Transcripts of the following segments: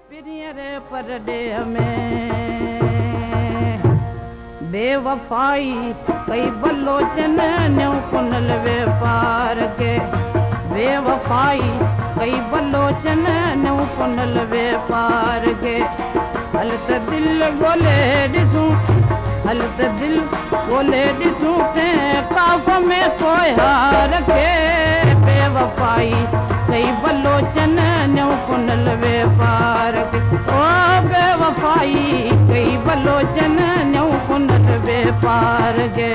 पिरियरे परडे में बेवफाई कई बलोचन न्यू कुनल व्यापार के बेवफाई कई बलोचन न्यू कुनल व्यापार के हलत दिल गोले ॾिसूं हलत दिल गोले ॾिसूं ते काफ में कोई हार के बेवफाई कई बलोचन न्यू कुनल व्यापार के ओ बेवफाई कई बलोचन न्यू कुनल व्यापार के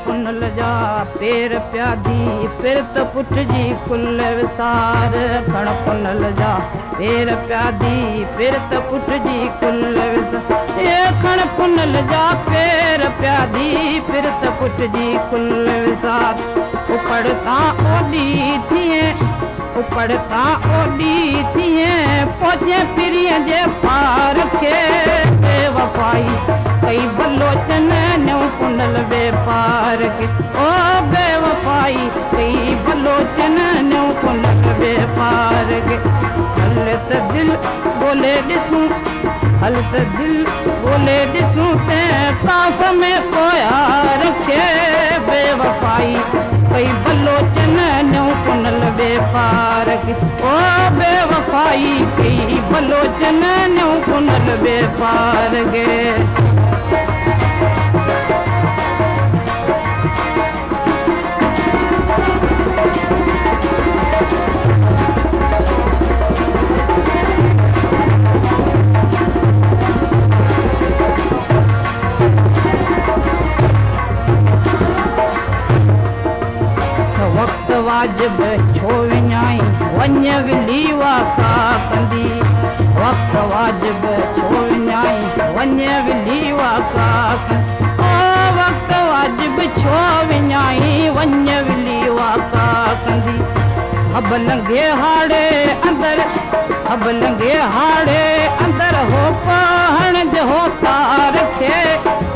पुनल जा पेर प्यादी पिरत पुठ जी कुल विसार खण पुनल जा पेर प्यादी पिरत पुठ जी कुल विसार ये खण पुनल जा पेर प्यादी पिरत पुठ जी कुल विसार उपड़ता ओडी थिए उपड़ता ओडी थिए पहुंचे पिरिय जे पार के बेवफाई कई बलोचन न्यू कुनल व्यापार के ओ बेवफाई कई बलोचन न्यू कुनल व्यापार के हलत दिल बोले ॾिसूं हलत दिल बोले ॾिसूं ते काफ में कोया रखे बेवफाई कई बलोचन न्यू कुनल व्यापार के ओ बेवफाई कई बलोचन न्यू कुनल व्यापार के वक्त वाजिब छो विञाई वञ विली वाका कंदी वक्त वाजिब छो विञाई वञ विली वाका ओ वक्त वाजिब छो विञाई वञ विली वाका कंदी हब लंघे हाड़े अंदर हब लंघे हाड़े अंदर हो पहण जो तार खे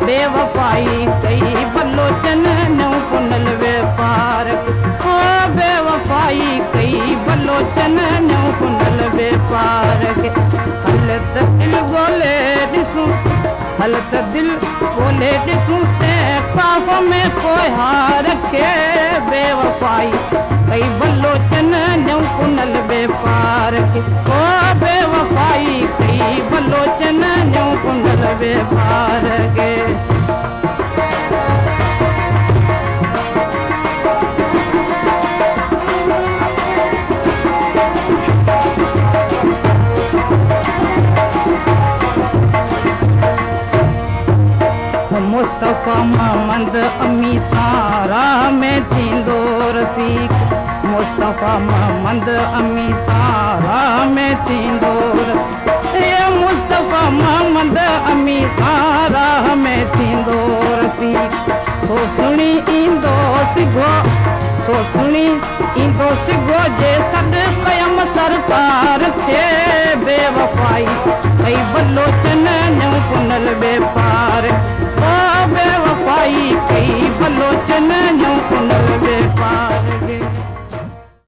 बेवफाई कई बलोचन न्यू कुनल व्यापार ओ बेवफाई कई बलोचन न्यू कुनल व्यापार के हलत दिल गोले ॾिसूं हलत दिल गोले ॾिसूं ते काफ में कोई हार के बेवफाई कई बलोचन न्यू कुनल व्यापार के ओ बेवफाई कई बलोचन न्यू कुनल व्यापार के मुस्तफ़ा मोहम्मद अमी सारा में थींदो रफ़ीक मुस्तफ़ा मोहम्मद अमी सारा में थींदो मुस्तफ़ा मोहम्मद अमी सारा में थींदो रफ़ीक सो सुणी ईंदो सिगो सो सुणी ईंदो सिगो जे सॾ कयम सरकार खे बेवफाई कई बलोचन न्यू कुनल व्यापार ओ बेवफाई कई बलोचन न्यू कुनल व्यापार